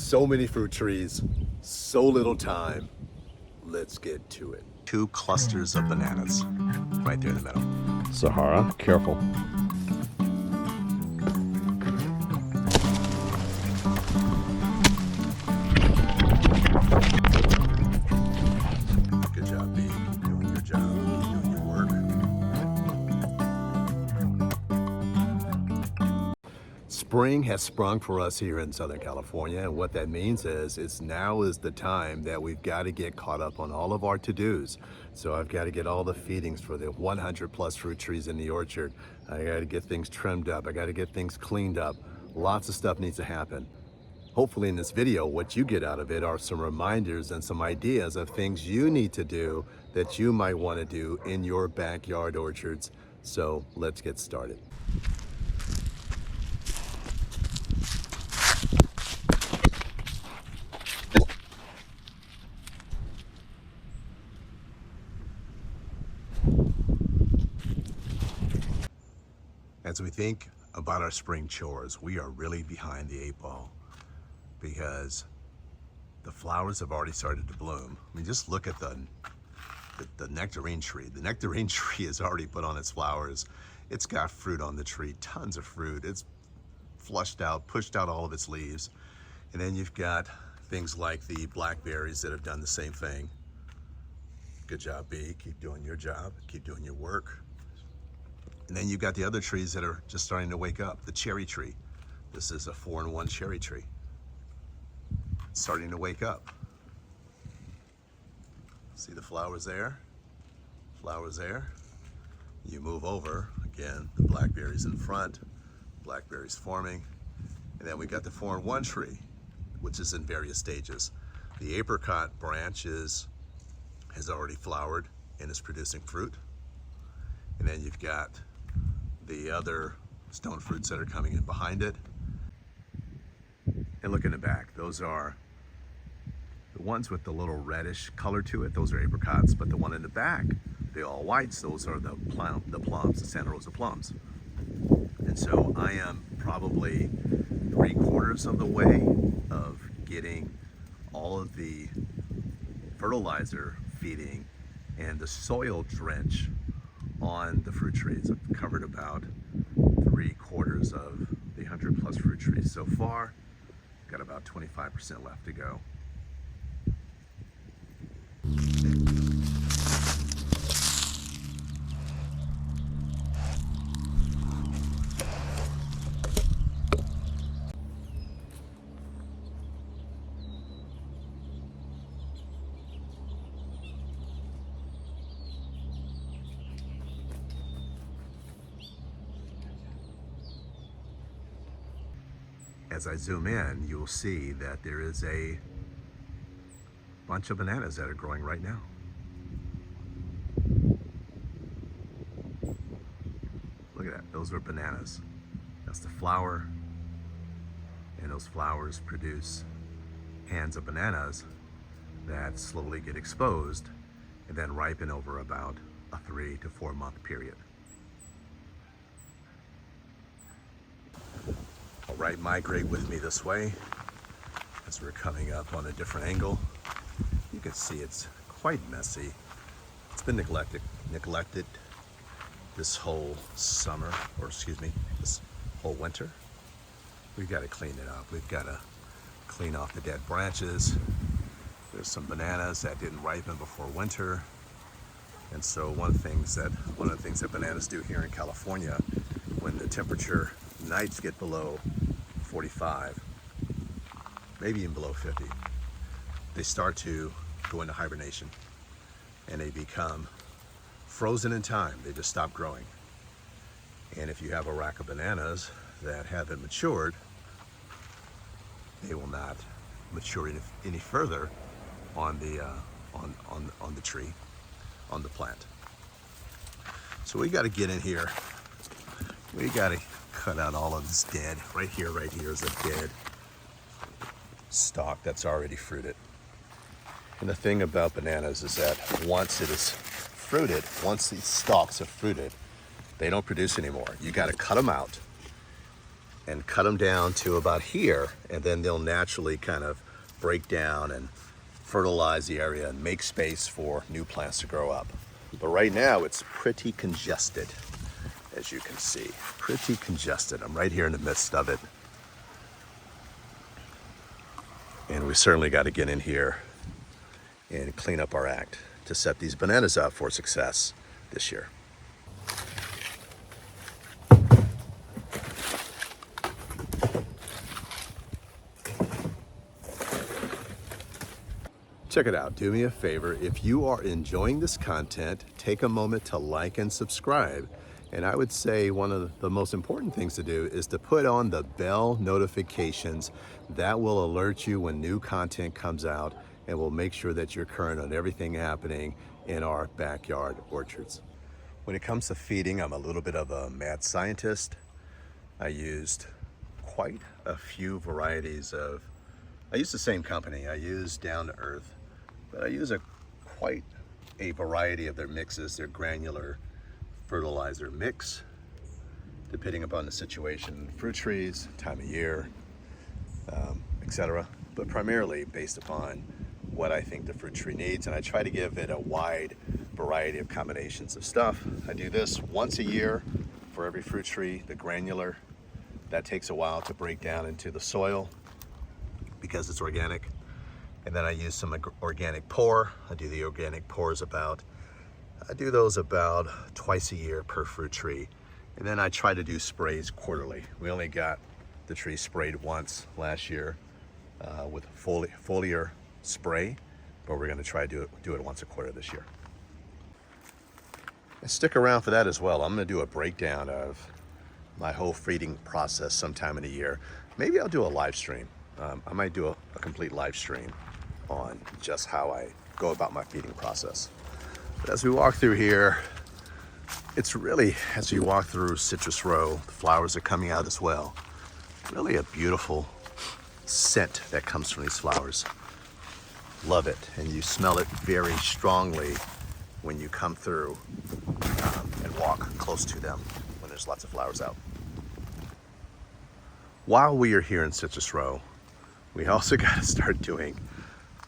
So many fruit trees, so little time. Let's get to it. 2 clusters of bananas right there in the middle. Sahara, careful. Good job, B. Keep doing your job. Keep doing your work. Spring has sprung for us here in Southern California, and what that means is now is the time that we've got to get caught up on all of our to-dos. So I've got to get all the feedings for the 100 plus fruit trees in the orchard. I got to get things trimmed up. I got to get things cleaned up. Lots of stuff needs to happen. Hopefully in this video, what you get out of it are some reminders and some ideas of things you need to do that you might want to do in your backyard orchards. So let's get started. As we think about our spring chores, we are really behind the 8 ball because the flowers have already started to bloom. I mean, just look at the nectarine tree. The nectarine tree has already put on its flowers. It's got fruit on the tree, tons of fruit. It's flushed out, pushed out all of its leaves. And then you've got things like the blackberries that have done the same thing. Good job, B. Keep doing your job. Keep doing your work. And then you've got the other trees that are just starting to wake up. The cherry tree. This is a 4-in-1 cherry tree. It's starting to wake up. See the flowers there? Flowers there. You move over, again, the blackberries in front, blackberries forming. And then we got the 4-in-1 tree, which is in various stages. The apricot branch has already flowered and is producing fruit. And then you've got the other stone fruits that are coming in behind it. And look in the back, those are the ones with the little reddish color to it. Those are apricots, but the one in the back, the all whites, those are the plums, the Santa Rosa plums. And so I am probably 3/4 of the way of getting all of the fertilizer feeding and the soil drench on the fruit trees. I've covered about 3/4 of the 100 plus fruit trees so far. Got about 25% left to go. As I zoom in, you'll see that there is a bunch of bananas that are growing right now. Look at that, those are bananas. That's the flower, and those flowers produce hands of bananas that slowly get exposed and then ripen over about a 3 to 4 month period. All right, migrate with me this way as we're coming up on a different angle. You can see it's quite messy. It's been neglected this whole summer, or excuse me, this whole winter. We've got to clean it up. We've got to clean off the dead branches. There's some bananas that didn't ripen before winter. And so one of the things that bananas do here in California, when the temperature nights get below 45, maybe even below 50, they start to go into hibernation and they become frozen in time. They just stop growing. And if you have a rack of bananas that haven't matured, they will not mature any further on the tree, on the plant. So we got to get in here. We got to cut out all of this dead. Right here is a dead stalk that's already fruited. And the thing about bananas is that once it is fruited, once these stalks have fruited, they don't produce anymore. You got to cut them out and cut them down to about here, and then they'll naturally kind of break down and fertilize the area and make space for new plants to grow up. But right now it's pretty congested, as you can see. Pretty congested. I'm right here in the midst of it. And we certainly got to get in here and clean up our act to set these bananas up for success this year. Check it out. Do me a favor. If you are enjoying this content, take a moment to like and subscribe. And I would say one of the most important things to do is to put on the bell notifications. That will alert you when new content comes out and will make sure that you're current on everything happening in our backyard orchards. When it comes to feeding, I'm a little bit of a mad scientist. I used quite a few varieties of, I use the same company. I use Down to Earth, but I use quite a variety of their mixes, their granular fertilizer mix, depending upon the situation, fruit trees, time of year, etc. But primarily based upon what I think the fruit tree needs, and I try to give it a wide variety of combinations of stuff. I do this once a year for every fruit tree, the granular. That takes a while to break down into the soil because it's organic. And then I use some organic pour. I do the organic pours I do those about twice a year per fruit tree. And then I try to do sprays quarterly. We only got the tree sprayed once last year with foliar spray, but we're gonna try to do it once a quarter this year. And stick around for that as well. I'm gonna do a breakdown of my whole feeding process sometime in the year. Maybe I'll do a live stream. I might do a complete live stream on just how I go about my feeding process. But as we walk through here, it's really, as you walk through Citrus Row, the flowers are coming out as well. Really a beautiful scent that comes from these flowers. Love it, and you smell it very strongly when you come through and walk close to them when there's lots of flowers out. While we are here in Citrus Row, we also got to start doing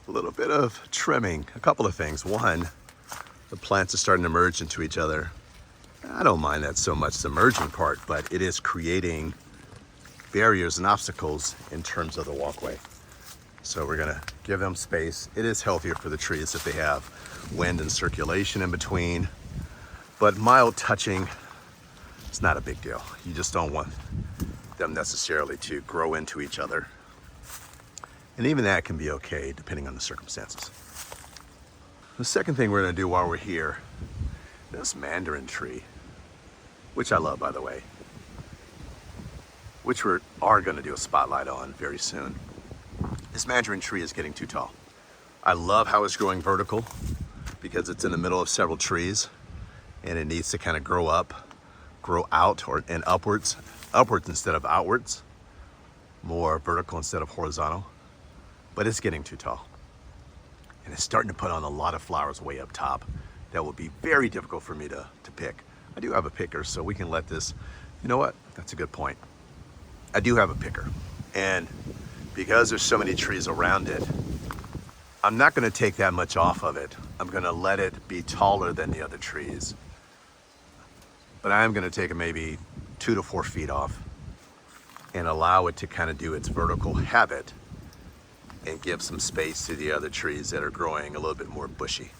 a little bit of trimming. A couple of things. One, the plants are starting to merge into each other. I don't mind that so much, the merging part, but it is creating barriers and obstacles in terms of the walkway. So we're gonna give them space. It is healthier for the trees if they have wind and circulation in between, but mild touching, it's not a big deal. You just don't want them necessarily to grow into each other. And even that can be okay depending on the circumstances. The second thing we're gonna do while we're here, this mandarin tree, which I love, by the way, which we are gonna do a spotlight on very soon. This mandarin tree is getting too tall. I love how it's growing vertical because it's in the middle of several trees and it needs to kind of grow out and upwards instead of outwards, more vertical instead of horizontal, but it's getting too tall. And it's starting to put on a lot of flowers way up top that will be very difficult for me to pick. I do have a picker, so we can let this, you know what? That's a good point. I do have a picker. And because there's so many trees around it, I'm not gonna take that much off of it. I'm gonna let it be taller than the other trees. But I am gonna take it maybe 2 to 4 feet off and allow it to kind of do its vertical habit and give some space to the other trees that are growing a little bit more bushy.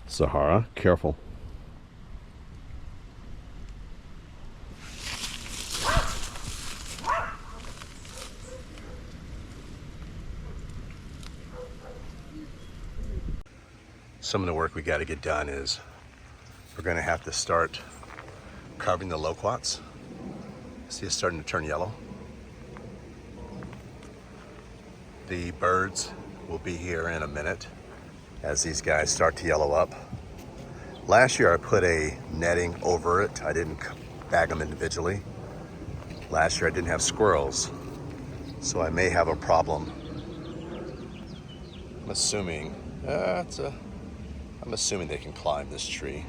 Sahara, careful. Some of the work we got to get done is we're going to have to start carving the loquats. See, it's starting to turn yellow. The birds will be here in a minute as these guys start to yellow up. Last year I put a netting over it. I didn't bag them individually. Last year I didn't have squirrels, so I may have a problem. I'm assuming they can climb this tree,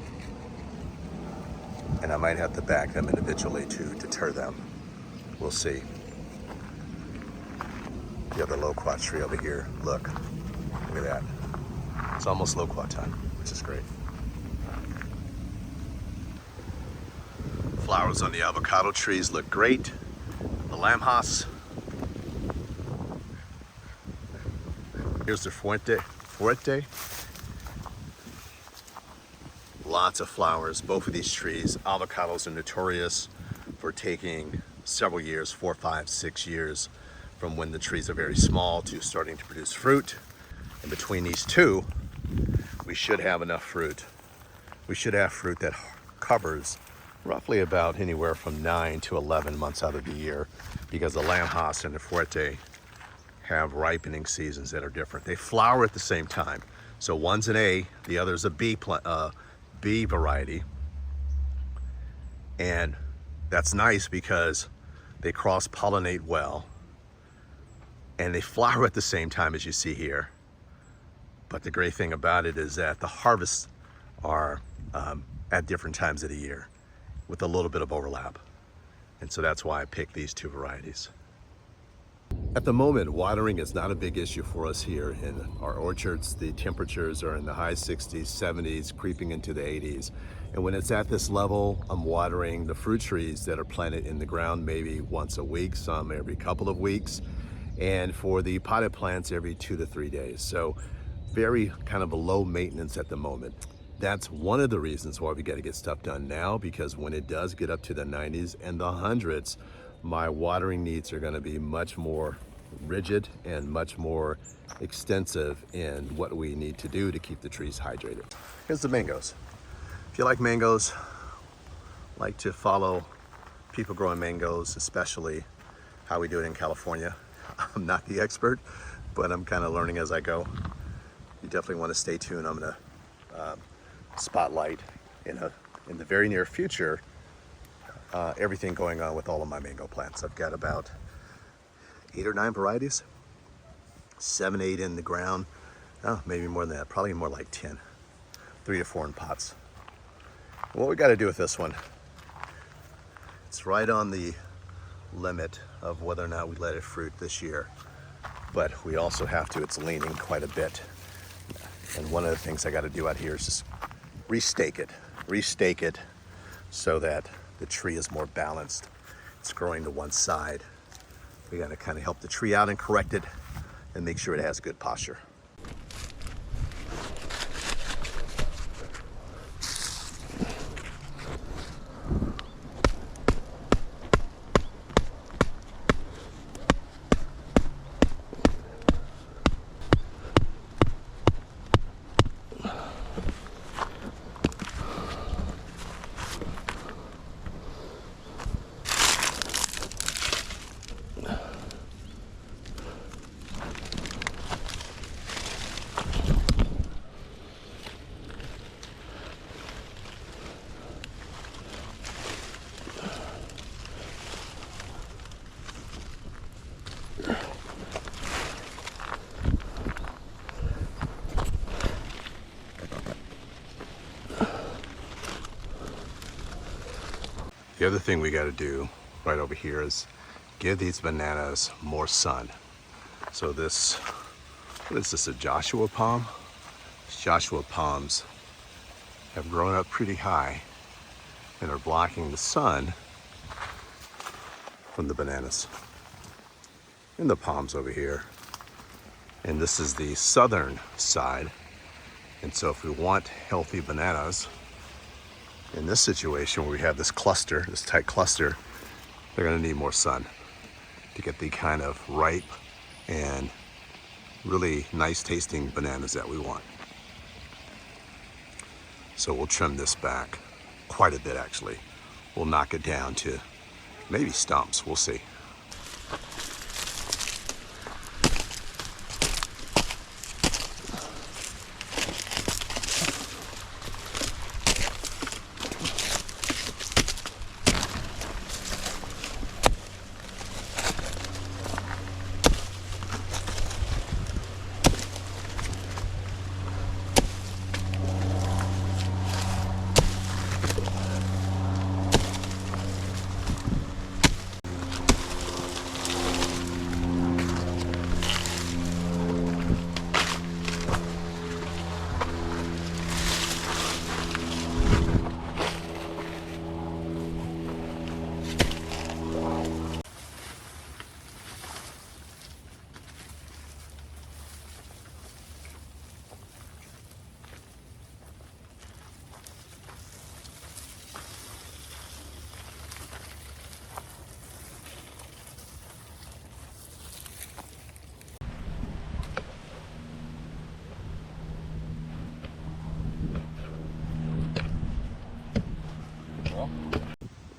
and I might have to bag them individually to deter them. We'll see. The other loquat tree over here. Look at that. It's almost loquat time, which is great. Flowers on the avocado trees look great. The lamjas. Here's the fuerte. Lots of flowers. Both of these trees. Avocados are notorious for taking several years, 4, 5, 6 years, from when the trees are very small to starting to produce fruit. And between these two, we should have enough fruit. We should have fruit that covers roughly about anywhere from 9 to 11 months out of the year, because the lamjas and the fuerte have ripening seasons that are different. They flower at the same time. So one's an A, the other's a B variety. And that's nice because they cross-pollinate well and they flower at the same time, as you see here. But the great thing about it is that the harvests are at different times of the year with a little bit of overlap. And so that's why I picked these two varieties. At the moment, watering is not a big issue for us here in our orchards. The temperatures are in the high 60s, 70s, creeping into the 80s. And when it's at this level, I'm watering the fruit trees that are planted in the ground maybe once a week, some every couple of weeks. And for the potted plants, every 2 to 3 days. So very kind of a low maintenance at the moment. That's one of the reasons why we got to get stuff done now, because when it does get up to the 90s and the hundreds, my watering needs are going to be much more rigid and much more extensive in what we need to do to keep the trees hydrated. Here's the mangoes. If you like mangoes, like to follow people growing mangoes, especially how we do it in California. I'm not the expert, but I'm kind of learning as I go. You definitely want to stay tuned. I'm going to spotlight in the very near future everything going on with all of my mango plants. I've got about 8 or 9 varieties, 7, 8 in the ground. Oh, maybe more than that, probably more like 10, 3 to 4 in pots. What we got to do with this one, it's right on the limit of whether or not we let it fruit this year, but we also have to, it's leaning quite a bit. And one of the things I got to do out here is just restake it so that the tree is more balanced. It's growing to one side. We got to kind of help the tree out and correct it and make sure it has good posture. The other thing we got to do right over here is give these bananas more sun. So this, what is this, a Joshua palm? Joshua palms have grown up pretty high and are blocking the sun from the bananas. And the palms over here. And this is the southern side. And so if we want healthy bananas, in this situation where we have this cluster, this tight cluster, they're going to need more sun to get the kind of ripe and really nice tasting bananas that we want. So we'll trim this back quite a bit actually. We'll knock it down to maybe stumps, we'll see.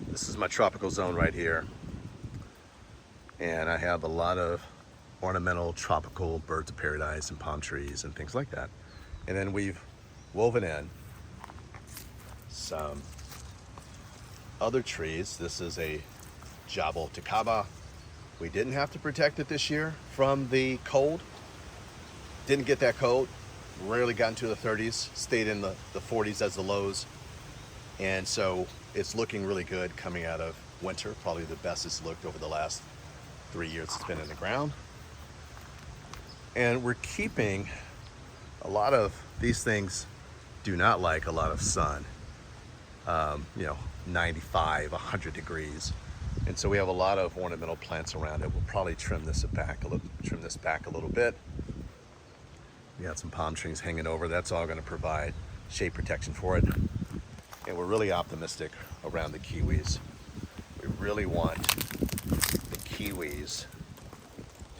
This is my tropical zone right here, and I have a lot of ornamental tropical birds of paradise and palm trees and things like that. And then we've woven in some other trees. This is a Jabal Takaba. We didn't have to protect it this year from the cold. Didn't get that cold. Rarely got into the 30s. Stayed in the 40s as the lows. And so it's looking really good coming out of winter. Probably the best it's looked over the last 3 years it's been in the ground. And we're keeping a lot of these things do not like a lot of sun. 95, 100 degrees. And so we have a lot of ornamental plants around it. We'll probably trim this back a little bit. We got some palm trees hanging over. That's all going to provide shade protection for it. And we're really optimistic around the kiwis. We really want the kiwis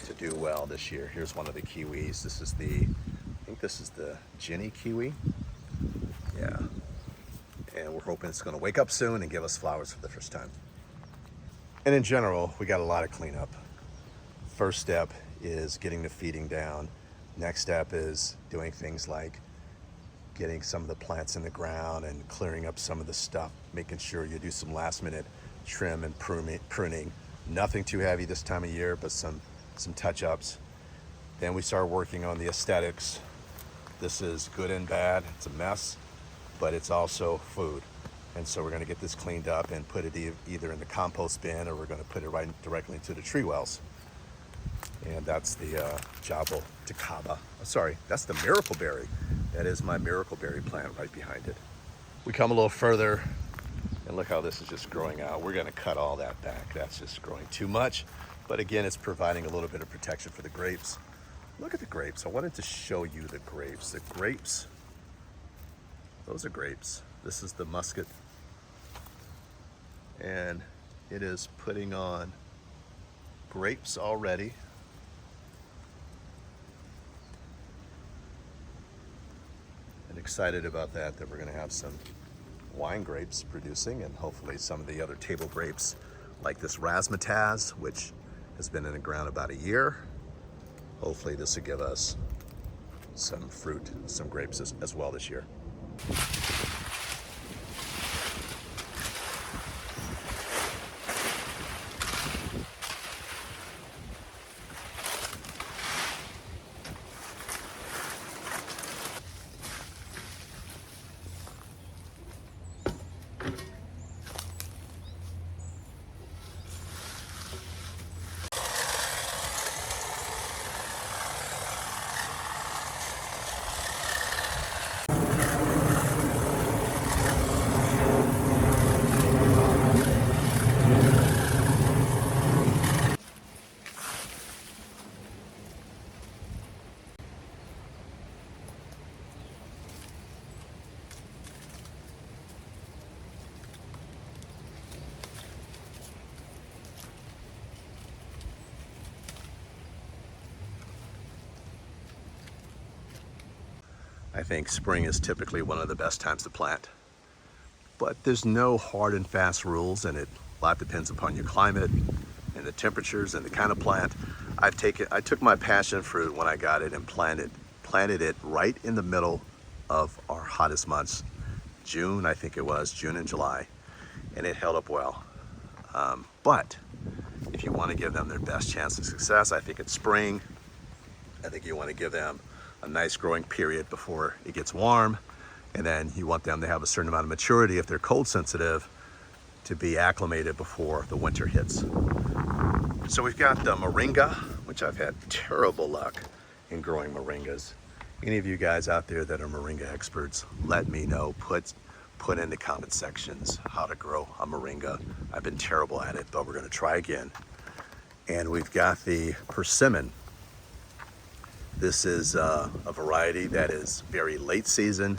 to do well this year. Here's one of the kiwis. I think this is the Jenny kiwi. Yeah. And we're hoping it's going to wake up soon and give us flowers for the first time. And in general, we got a lot of cleanup. First step is getting the feeding down. Next step is doing things like getting some of the plants in the ground and clearing up some of the stuff, making sure you do some last minute trim and pruning. Nothing too heavy this time of year, but some touch-ups. Then we start working on the aesthetics. This is good and bad. It's a mess, but it's also food. And so we're going to get this cleaned up and put it either in the compost bin, or we're going to put it right directly into the tree wells. And that's the Jabal Takaba. Sorry, that's the miracle berry. That is my miracle berry plant right behind it. We come a little further, and look how this is just growing out. We're going to cut all that back. That's just growing too much. But again, it's providing a little bit of protection for the grapes. Look at the grapes. I wanted to show you the grapes. The grapes, those are grapes. This is the muscat. And it is putting on grapes already. And excited about that we're going to have some wine grapes producing, and hopefully some of the other table grapes like this razzmatazz, which has been in the ground about a year. Hopefully this will give us some fruit, some grapes as well this year. I think spring is typically one of the best times to plant. But there's no hard and fast rules, and a lot depends upon your climate and the temperatures and the kind of plant. I took my passion fruit when I got it and planted it right in the middle of our hottest months, June, I think it was, June and July, and it held up well. But if you want to give them their best chance of success, I think it's spring. I think you want to give them a nice growing period before it gets warm, and then you want them to have a certain amount of maturity if they're cold sensitive to be acclimated before the winter hits. So we've got the moringa, which I've had terrible luck in growing moringas. Any of you guys out there that are moringa experts, let me know. Put in the comment sections how to grow a moringa. I've been terrible at it, but we're going to try again. And we've got the persimmon. This is a variety that is very late season.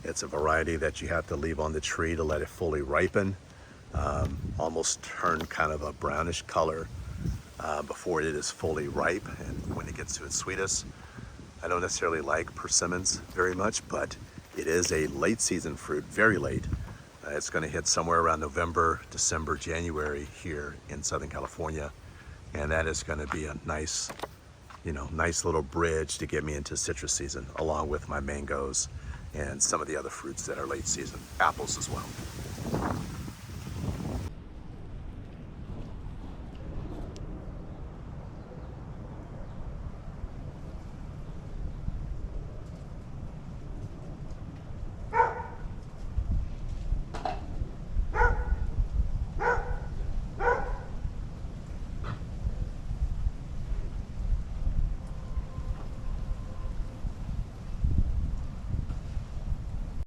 It's a variety that you have to leave on the tree to let it fully ripen, almost turn kind of a brownish color before it is fully ripe and when it gets to its sweetest. I don't necessarily like persimmons very much, but it is a late season fruit, very late. It's going to hit somewhere around November, December, January here in Southern California, and that is going to be a nice little bridge to get me into citrus season, along with my mangoes and some of the other fruits that are late season, apples as well.